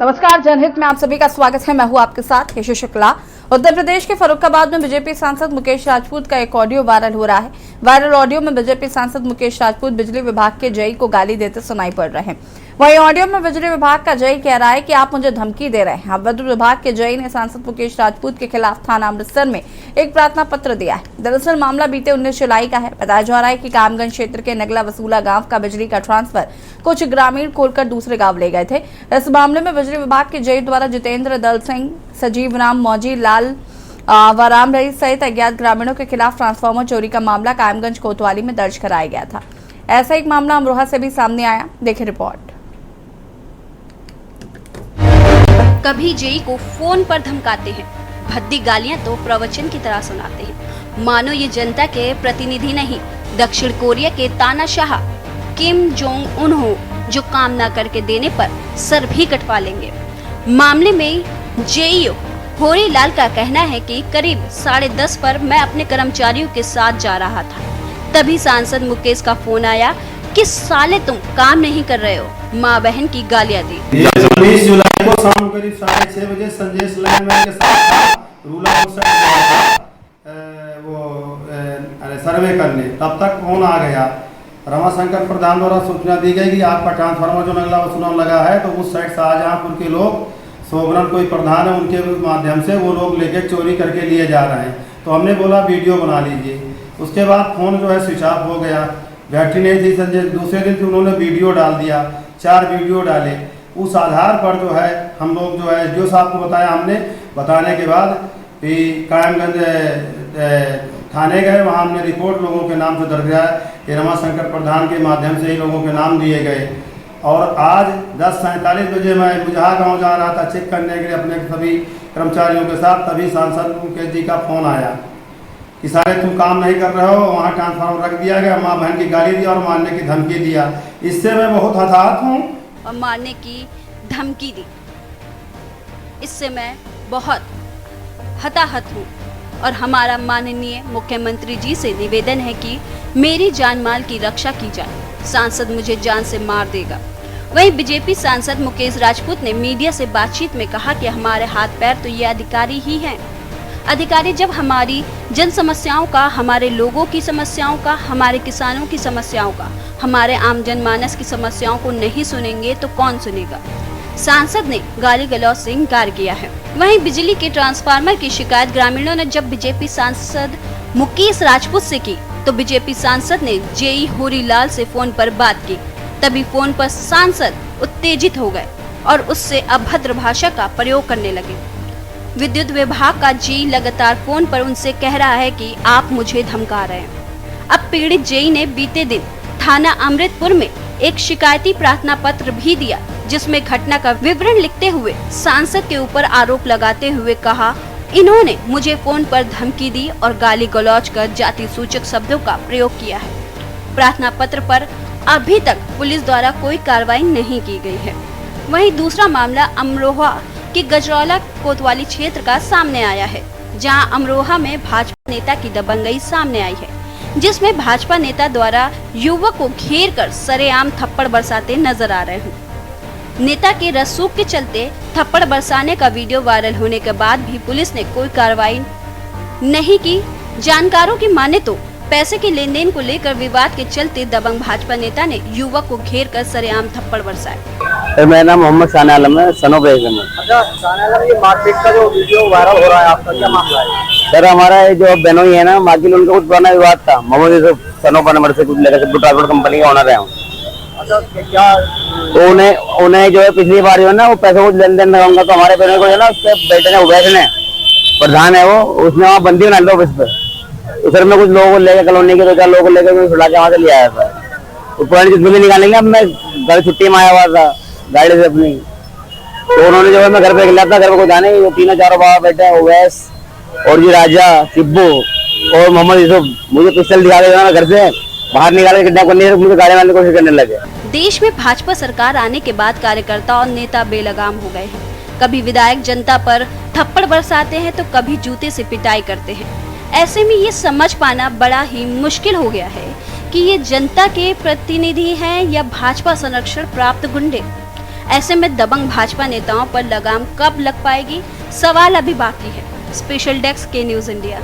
नमस्कार, जनहित में आप सभी का स्वागत है। मैं हूं आपके साथ केशव शुक्ला। उत्तर प्रदेश के फर्रुखाबाद में बीजेपी सांसद मुकेश राजपूत का एक ऑडियो वायरल हो रहा है। वायरल ऑडियो में बीजेपी सांसद मुकेश राजपूत बिजली विभाग के जेई को गाली देते सुनाई पड़ रहे हैं। वहीं ऑडियो में बिजली विभाग का जेई कह रहा है कि आप मुझे धमकी दे रहे हैं। विद्युत विभाग के जेई ने सांसद मुकेश राजपूत के खिलाफ थाना अमृतसर में एक प्रार्थना पत्र दिया है। दरअसल मामला बीते 19 जुलाई का है। बताया जा रहा है कि कामगंज क्षेत्र के नगला वसूला गांव का बिजली का ट्रांसफर कुछ ग्रामीण खोलकर दूसरे गांव ले गए थे। इस मामले में बिजली विभाग के जेई द्वारा जितेंद्र दल सिंह, सजीव राम मौजी, लाल वराम रही सहित अज्ञात ग्रामीणों के खिलाफ ट्रांसफार्मर चोरी का मामला कामगंज कोतवाली में दर्ज कराया गया था। ऐसा एक मामला अमरोहा से भी सामने आया। देखें रिपोर्ट। कभी जेई को फोन पर धमकाते हैं, भद्दी गालियां तो प्रवचन की तरह सुनाते हैं। मानो ये जनता के प्रतिनिधि नहीं, दक्षिण कोरिया के तानाशाह किम जोंग उन हो, जो काम ना करके देने पर सर भी कटवा लेंगे। मामले में जेई होरी लाल का कहना है कि करीब 10:30 पर मैं अपने कर्मचारियों के साथ जा रहा था, तभी सांसद मुकेश का फोन आया कि साले तुम काम नहीं कर रहे हो, माँ बहन की गालियां दी। 19 जुलाई को शाम करीब 6:30 बजे संदेश लाइनमैन के साथ रूरल सर्वे करने, तब तक फोन आ गया। रमाशंकर प्रधान द्वारा सूचना दी गई कि आपका ट्रांसफार्मर जो नगला वसूला लगा है, तो उस साइड शाहजहांपुर के लोग सोबरन कोई प्रधान है, उनके माध्यम से वो लोग लेके चोरी करके लिए जा रहे हैं। तो हमने बोला वीडियो बना लीजिए। उसके बाद फ़ोन जो है स्विच ऑफ हो गया, बैटरी नहीं थी। संजय दूसरे दिन फिर उन्होंने वीडियो डाल दिया, 4 वीडियो डाले। उस आधार पर जो है हम लोग जो है जो साहब को बताया, हमने बताने के बाद कायमगंज थाने गए। वहाँ हमने रिपोर्ट लोगों के नाम से दर्ज किया कि रमाशंकर प्रधान के माध्यम से ही लोगों के नाम दिए गए। और आज 10:47 बजे मैं मुजहा गाँव जा रहा था चेक करने के लिए अपने सभी कर्मचारियों के साथ, तभी सांसद मुकेश जी का फ़ोन आया कि सारे तुम काम नहीं कर रहे हो, वहाँ ट्रांसफार्मर रख दिया गया, माँ बहन की गाली दी और मारने की धमकी दिया। इससे मैं बहुत हताहत हूँ। और मारने की धमकी दी, इससे मैं बहुत हताहत हूँ। और हमारा माननीय मुख्यमंत्री जी से निवेदन है कि मेरी जान माल की रक्षा की जाए, सांसद मुझे जान से मार देगा। वहीं बीजेपी सांसद मुकेश राजपूत ने मीडिया से बातचीत में कहा कि हमारे हाथ पैर तो ये अधिकारी ही हैं। अधिकारी जब हमारी जन समस्याओं का, हमारे लोगों की समस्याओं का, हमारे किसानों की समस्याओं का, हमारे आम जनमानस की समस्याओं को नहीं सुनेंगे तो कौन सुनेगा। सांसद ने गाली गलौज से इंकार किया है। वहीं बिजली के ट्रांसफार्मर की शिकायत ग्रामीणों ने जब बीजेपी सांसद मुकेश राजपूत से की, तो बीजेपी सांसद ने जेई होरी लाल से फोन पर बात की। तभी फोन पर सांसद उत्तेजित हो गए और उससे अभद्र भाषा का प्रयोग करने लगे। विद्युत विभाग का जेई लगातार फोन पर उनसे कह रहा है कि आप मुझे धमका रहे हैं। अब पीड़ित जेई ने बीते दिन थाना अमृतपुर में एक शिकायती प्रार्थना पत्र भी दिया, जिसमें घटना का विवरण लिखते हुए सांसद के ऊपर आरोप लगाते हुए कहा, इन्होंने मुझे फोन पर धमकी दी और गाली गलौज कर जाति सूचक शब्दों का प्रयोग किया है। प्रार्थना पत्र पर अभी तक पुलिस द्वारा कोई कार्रवाई नहीं की गई है। वहीं दूसरा मामला अमरोहा के गजरौला कोतवाली क्षेत्र का सामने आया है, जहां अमरोहा में भाजपा नेता की दबंगई सामने आई है, जिसमें भाजपा नेता द्वारा युवक को घेर कर सरेआम थप्पड़ बरसाते नजर आ रहे हैं। नेता के रसूख के चलते थप्पड़ बरसाने का वीडियो वायरल होने के बाद भी पुलिस ने कोई कार्रवाई नहीं की। जानकारों की माने तो पैसे के लेन देन को लेकर विवाद के चलते दबंग भाजपा नेता ने युवक को घेर कर सरेआम थप्पड़ बरसाए। मेरा नाम मोहम्मद साना आलम है, सनो बेगम। अच्छा साना आलम, ये मारपीट का जो वीडियो वायरल हो रहा है, आपका क्या मामला है? सर हमारा जो बेनोई है ना, मागिल, उनका कुछ पुराना विवाद था। मोहम्मद यूसुफ सनो पर नंबर से कुछ लेकर ट्रांसपोर्ट कंपनी का ओनर है। अच्छा क्या तो उन्हें जो है पिछली बार जो है ना, वो पैसे कुछ लेन देन लगाऊंगा, तो हमारे बेनोई को जो है ना, उसके बेटे ने उवैस ने प्रधान है वो, उसने वहाँ बंदी बना लिया ऑफिस पे। तो सर मैं कुछ लोगों को लेकर कॉलोनी के 2-4 लोगों को लेकर छुड़ा के वहाँ से ले आया था। तो पुरानी जिसमें भी निकालेंगे। अब मैं घर छुट्टी में आया हुआ था गाड़ी से अपनी, तो उन्होंने जो है मैं घर पे गया था, घर पे कोई जाने, वो 3-4 बाबा बैठे, उवैस और जी राजा, सिब्बू और मोहम्मद यूसुफ, मुझे पिस्टल दिखा के घर से बाहर निकाल के किडनैप करने, मुझे गाड़ी मारने की कोशिश करने लगे। देश में भाजपा सरकार आने के बाद कार्यकर्ता और नेता बेलगाम हो गए हैं। कभी विधायक जनता पर थप्पड़ बरसाते हैं तो कभी जूते से पिटाई करते हैं। ऐसे में ये समझ पाना बड़ा ही मुश्किल हो गया है कि ये जनता के प्रतिनिधि हैं या भाजपा संरक्षण प्राप्त गुंडे। ऐसे में दबंग भाजपा नेताओं पर लगाम कब लग पाएगी, सवाल अभी बाकी है। स्पेशल डेस्क के न्यूज़ इंडिया।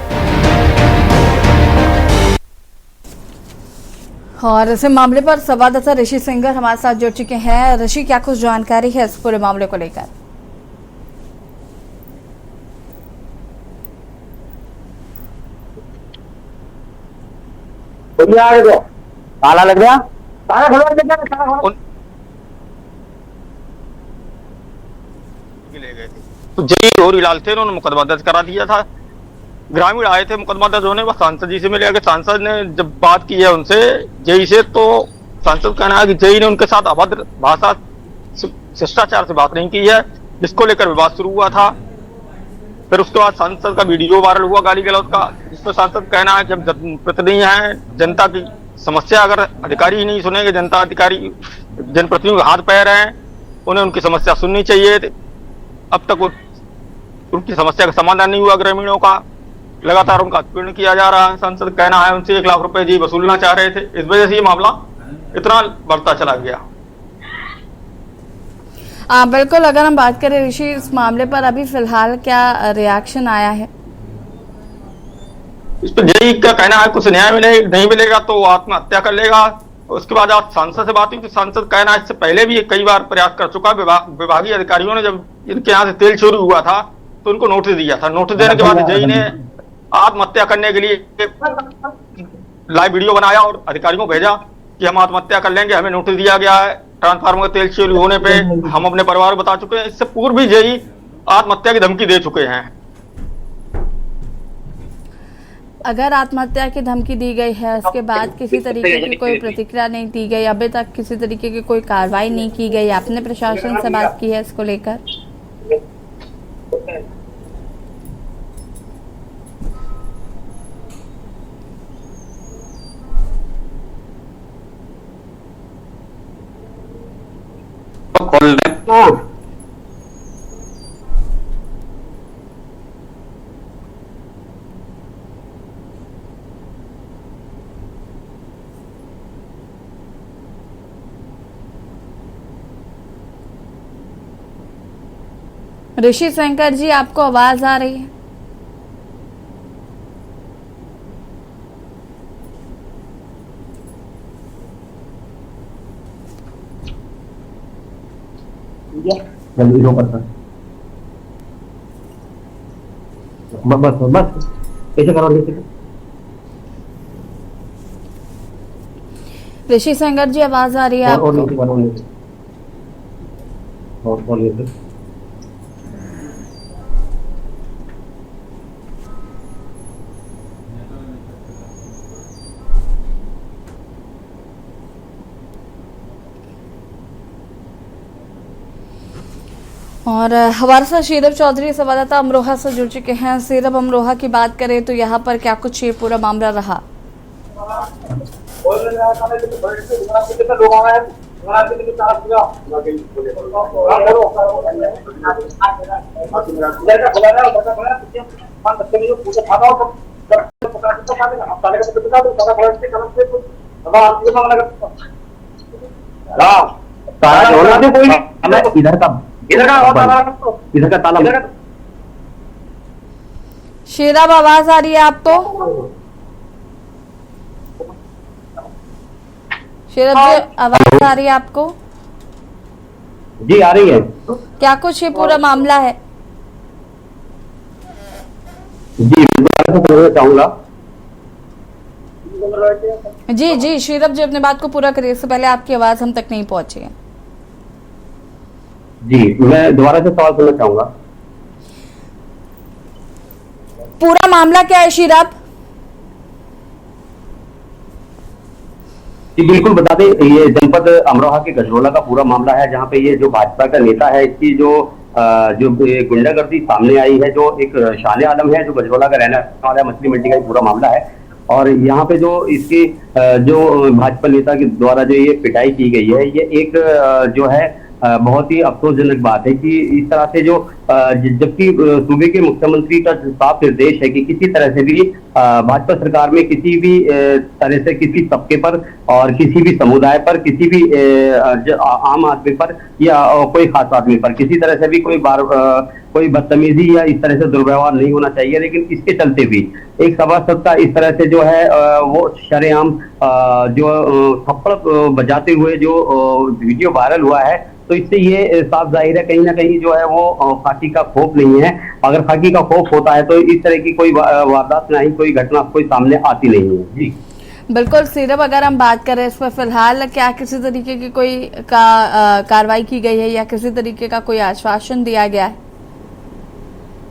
और इस मामले पर संवाददाता ऋषि सिंगर हमारे साथ जुड़ चुके हैं। ऋषि, क्या कुछ जानकारी है इस पूरे मामले को लेकर? ताला लग गया। ले गए थे तो जय गौरी लाल थे, उन्होंने मुकदमा दर्ज करा दिया था। ग्रामीण आए थे मुकदमा दर्ज होने, बस सांसद जी से मिले। अगर सांसद ने जब बात की है उनसे जय से, तो सांसद कहना है कि जय ने उनके साथ अभद्र भाषा शिष्टाचार से बात नहीं की है, जिसको लेकर विवाद शुरू हुआ था। फिर उसके बाद सांसद का वीडियो वायरल हुआ गाली गलौज का, जिसमें सांसद कहना है कि जब प्रतिनिधि है, जनता की समस्या अगर अधिकारी ही नहीं सुनेंगे, जनता अधिकारी जनप्रतिनिधियों के हाथ पैर हैं, उन्हें उनकी समस्या सुननी चाहिए। अब तक उनकी समस्या का समाधान नहीं हुआ। ग्रामीणों का लगातार उनका उत्पीड़न किया जा रहा है। सांसद कहना है उनसे 1 लाख रुपए जी वसूलना चाह रहे थे, इस वजह से ये मामला इतना बढ़ता चला गया। बिल्कुल, अगर हम बात करें ऋषि, इस मामले पर अभी फिलहाल क्या रिएक्शन आया है? इस पर जय का कहना है कुछ न्याय नहीं मिलेगा तो आत्महत्या कर लेगा। उसके बाद आज सांसद से बात हुई तो सांसद कहना इससे पहले भी कई बार प्रयास कर चुका। विभागीय अधिकारियों ने जब इनके यहाँ से तेल चोरी हुआ था तो उनको नोटिस दिया था। नोटिस देने के बाद जय ने आत्महत्या करने के लिए लाइव वीडियो बनाया और अधिकारियों को भेजा कि हम आत्महत्या कर लेंगे, हमें नोटिस दिया गया है। ट्रांसफार्मर का तेल चोरी होने पे हम अपने परिवार को बता चुके हैं। इससे पूर्व भी जय आत्महत्या की धमकी दे चुके हैं। अगर आत्महत्या की धमकी दी गई है, उसके बाद किसी तरीके की कोई प्रतिक्रिया नहीं दी गई, अभी तक किसी तरीके की कोई कार्रवाई नहीं की गई, आपने प्रशासन से बात की है इसको लेकर? ऋषि शंकर जी, आपको आवाज आ रही है? बस ऐसे करो। ऋषि शंकर जी, आवाज आ रही है आपको? और हमारे साथ शीरब चौधरी संवाददाता अमरोहा से जुड़ चुके हैं। शीरब, अमरोहा की बात करें तो यहाँ पर क्या कुछ ये पूरा मामला रहा? इधर का ताला। शीरब, आवाज आ रही है आपको? शीरब जी, आवाज आ रही है आपको? जी आ रही है। क्या कुछ ये पूरा मामला है? जी मैं चाहूंगा। जी शीरब जी, अपनी बात को पूरा करिए, इससे पहले आपकी आवाज हम तक नहीं पहुंची है। जी मैं दोबारा से सवाल करना चाहूंगा। पूरा मामला क्या है शीरब? जी बिल्कुल बता दें, ये जनपद अमरोहा के गजरोला का पूरा मामला है, जहां पे ये जो भाजपा का नेता है, इसकी जो गुंडागर्दी सामने आई है, जो एक शान आलम है, जो गजरोला का रहने वाला है, मछली मंडी का पूरा मामला है। और यहाँ पे जो इसकी जो भाजपा नेता के द्वारा जो ये पिटाई की गई है, ये एक जो है बहुत ही अफसोसजनक बात है कि इस तरह से जो जबकि सूबे के मुख्यमंत्री का साफ निर्देश है कि किसी तरह से भी भाजपा सरकार में किसी भी तरह से किसी तबके पर और किसी भी समुदाय पर, किसी भी आम आदमी पर या कोई खास आदमी पर किसी तरह से भी कोई बदतमीजी या इस तरह से दुर्व्यवहार नहीं होना चाहिए। लेकिन इसके चलते भी एक सभासद का इस तरह से जो है वो शरेआम जो थप्पड़ बजाते हुए जो वीडियो वायरल हुआ है, तो इससे ये साफ जाहिर है कहीं ना कहीं जो है वो फाकी का खौफ नहीं है। अगर फाकी का खौफ होता है तो इस तरह की कोई वारदात नहीं, कोई घटना कोई सामने आती नहीं है। जी बिल्कुल सीरब, अगर हम बात करें इस पर फिलहाल क्या किसी तरीके की कोई कार्रवाई की गई है या किसी तरीके का कोई आश्वासन दिया गया है?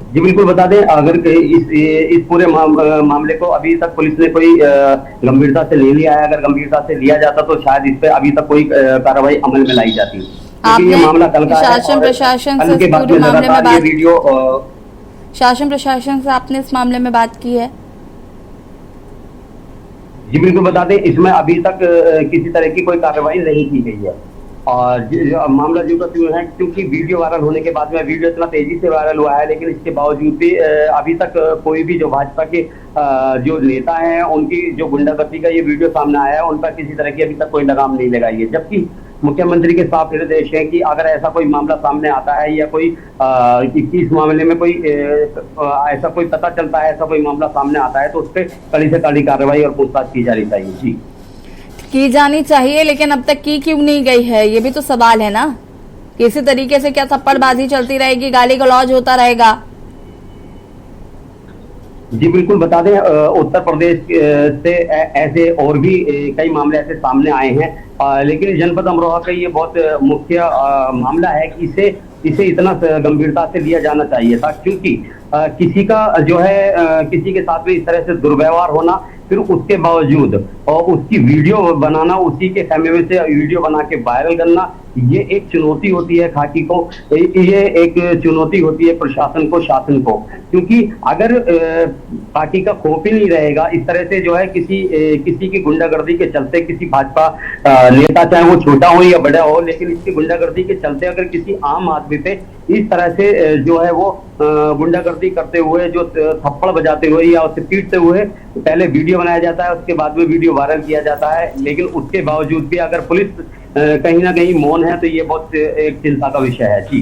जी बिल्कुल बता दें, अगर इस पूरे मामले को अभी तक पुलिस ने कोई गंभीरता से नहीं लिया है। अगर गंभीरता से लिया जाता तो शायद इस पे अभी तक कोई कार्रवाई अमल में लाई जाती। आपने ये मामला कल का शासन प्रशासन से पूरे मामले में बात शासन प्रशासन से आपने इस मामले में बात की है? जी बिल्कुल बता दें, इसमें अभी तक किसी तरह की कोई कार्रवाई नहीं की गई है। और मामला जो का है क्योंकि वीडियो वायरल होने के बाद में वीडियो इतना तेजी से वायरल हुआ है, लेकिन इसके बावजूद भी अभी तक कोई भी जो भाजपा के जो नेता हैं उनकी जो गुंडागर्दी का ये वीडियो सामने आया है उन पर किसी तरह की अभी तक कोई लगाम नहीं लगाई है। जबकि मुख्यमंत्री के साफ निर्देश है कि अगर ऐसा कोई मामला सामने आता है या कोई इस मामले में कोई ऐसा कोई पता चलता है, ऐसा कोई मामला सामने आता है तो उस पर कड़ी से कड़ी कार्रवाई और पूछताछ की जानी चाहिए। जी की जानी चाहिए, लेकिन अब तक की क्यों नहीं गई है, ये भी तो सवाल है ना। किसी तरीके से क्या थप्पड़बाजी चलती रहेगी, गाली गलौज होता रहेगा? जी बिल्कुल बता दें, उत्तर प्रदेश से ऐसे और भी कई मामले ऐसे सामने आए हैं, लेकिन जनपद अमरोहा का ये बहुत मुख्य मामला है कि इसे इतना गंभीरता से लिया जाना चाहिए था, क्योंकि किसी का जो है किसी के साथ में इस तरह से दुर्व्यवहार होना, फिर उसके बावजूद और उसकी वीडियो बनाना, उसी के समय में से वीडियो बना के वायरल करना, ये एक चुनौती होती है खाकी को, ये एक चुनौती होती है प्रशासन को, शासन को। क्योंकि अगर खाकी का खौफ ही नहीं रहेगा, इस तरह से जो है किसी की गुंडागर्दी के चलते किसी भाजपा नेता, चाहे वो छोटा हो या बड़ा हो, लेकिन इसकी गुंडागर्दी के चलते अगर किसी आम आदमी पे इस तरह से जो है वो गुंडागर्दी करते हुए, जो थप्पड़ बजाते हुए या उसे पीटते हुए पहले वीडियो बनाया जाता है, उसके बाद में वीडियो वायरल किया जाता है, लेकिन उसके बावजूद भी अगर पुलिस कहीं ना कहीं मौन है तो ये बहुत एक चिंता का विषय है। जी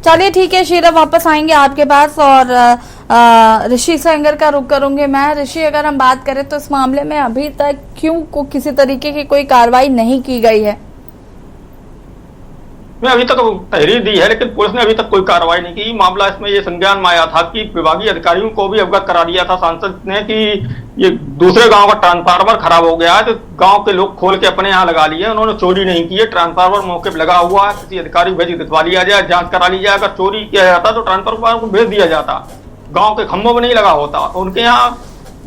चलिए ठीक है शीरा, वापस आएंगे आपके पास और ऋषि सेंगर का रुख करूंगे मैं। ऋषि, अगर हम बात करें तो इस मामले में अभी तक क्यों किसी तरीके की कोई कार्रवाई नहीं की गई है? मैं अभी तक तहरीर दी है, लेकिन पुलिस ने अभी तक कोई कार्रवाई नहीं की। मामला इसमें ये संज्ञान में आया था कि विभागीय अधिकारियों को भी अवगत करा दिया था सांसद ने कि ये दूसरे गांव का ट्रांसफार्मर खराब हो गया है, तो गांव के लोग खोल के अपने यहाँ लगा लिए। उन्होंने चोरी नहीं की है, ट्रांसफार्मर मौके पर लगा हुआ है, किसी अधिकारी को भेज दिखवा लिया जाए, जांच करा ली जाए। अगर चोरी किया जाता तो ट्रांसफार्मर को भेज दिया जाता, गाँव के खंभों में नहीं लगा होता। उनके यहाँ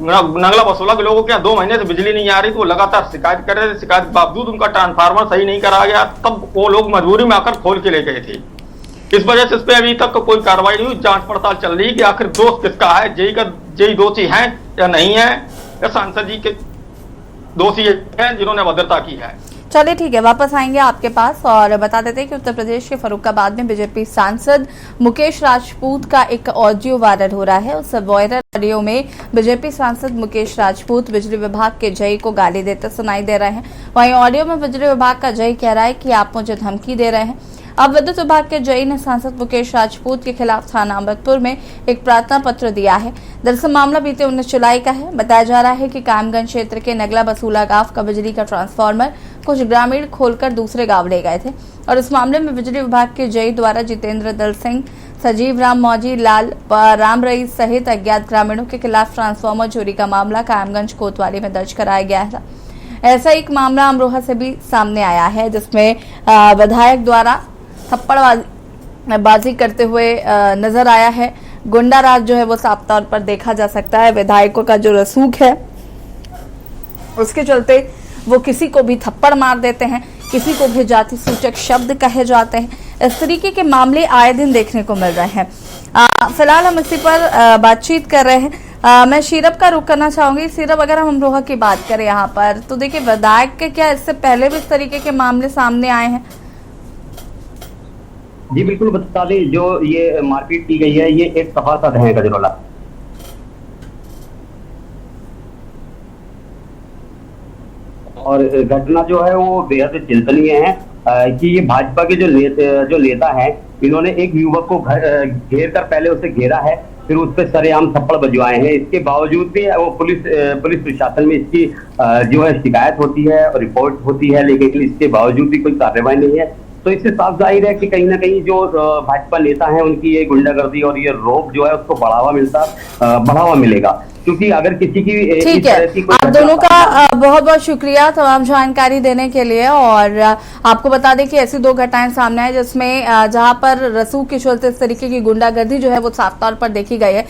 नंगला बसोला के लोगों के यहाँ 2 महीने से बिजली नहीं आ रही, तो वो लगातार शिकायत कर रहे थे। शिकायत के बावजूद उनका ट्रांसफार्मर सही नहीं करा गया, तब वो लोग मजबूरी में आकर खोल के ले गए थे। इस वजह से इस पे अभी तक कोई कार्रवाई नहीं हुई। जांच पड़ताल चल रही है कि आखिर दोष किसका है, जेई दोषी है या नहीं है, या सांसद जी के दोषी हैं जिन्होंने अभद्रता की है। चलिए ठीक है, वापस आएंगे आपके पास और बता देते हैं कि उत्तर प्रदेश के फर्रुखाबाद में बीजेपी सांसद मुकेश राजपूत का एक ऑडियो वायरल हो रहा है। उस वायरल ऑडियो में बीजेपी सांसद मुकेश राजपूत बिजली विभाग के जय को गाली देते सुनाई दे रहे हैं। वहीं ऑडियो में बिजली विभाग का जय कह रहा है कि आप मुझे धमकी दे रहे हैं। अब विद्युत विभाग के जय ने सांसद मुकेश राजपूत के खिलाफ थाना अमृतपुर में एक प्रार्थना पत्र दिया है। दरअसल मामला बीते 19 जुलाई का है। बताया जा रहा है कि कामगंज क्षेत्र के नगला बसूला गांव का बिजली का ट्रांसफार्मर कुछ ग्रामीण खोलकर दूसरे गांव ले गए थे और इस मामले में बिजली विभाग के जय द्वारा जितेंद्र दल सिंह, सजीव राम मौजी, लाल राम रईस सहित अज्ञात ग्रामीणों के खिलाफ ट्रांसफार्मर चोरी का मामला कामगंज कोतवाली में दर्ज कराया गया है। ऐसा एक मामला अमरोहा से भी सामने आया है, जिसमें विधायक द्वारा थप्पड़बाजी करते हुए नजर आया है। गुंडा राज जो है वो साफ तौर पर देखा जा सकता है। विधायकों का जो रसूख है उसके चलते वो किसी को भी थप्पड़ मार देते हैं, किसी को भी जाति सूचक शब्द कहे जाते हैं। इस तरीके के मामले आए दिन देखने को मिल रहे हैं। फिलहाल हम इसी पर बातचीत कर रहे हैं। मैं शीरब का रुख करना चाहूंगी। शीरब, अगर हम अमरोहा की बात करें यहाँ पर, तो देखिए विधायक के क्या इससे पहले भी इस तरीके के मामले सामने आए हैं? जी बिल्कुल, बता दें जो ये मारपीट की गई है ये एक सभासद है गजरौला। और घटना जो है वो बेहद चिंतनीय है कि ये भाजपा के जो नेता हैं, इन्होंने एक युवक को घेर कर पहले उसे घेरा है, फिर उस पर सरेआम थप्पड़ बजवाए हैं। इसके बावजूद भी वो पुलिस प्रशासन में इसकी जो है शिकायत होती है और रिपोर्ट होती है, लेकिन इसके बावजूद भी कोई कार्रवाई नहीं है। तो इससे साफ जाहिर है कि कहीं ना कहीं जो भाजपा नेता हैं उनकी ये गुंडागर्दी और ये रौब जो है उसको बढ़ावा मिलेगा, क्योंकि अगर किसी की ठीक है, आप दोनों का बहुत बहुत शुक्रिया तमाम जानकारी देने के लिए। और आपको बता दें कि ऐसी 2 घटनाएं सामने आई जिसमें जहां पर रसूख के चलते इस तरीके की गुंडागर्दी जो है वो साफ तौर पर देखी गई है।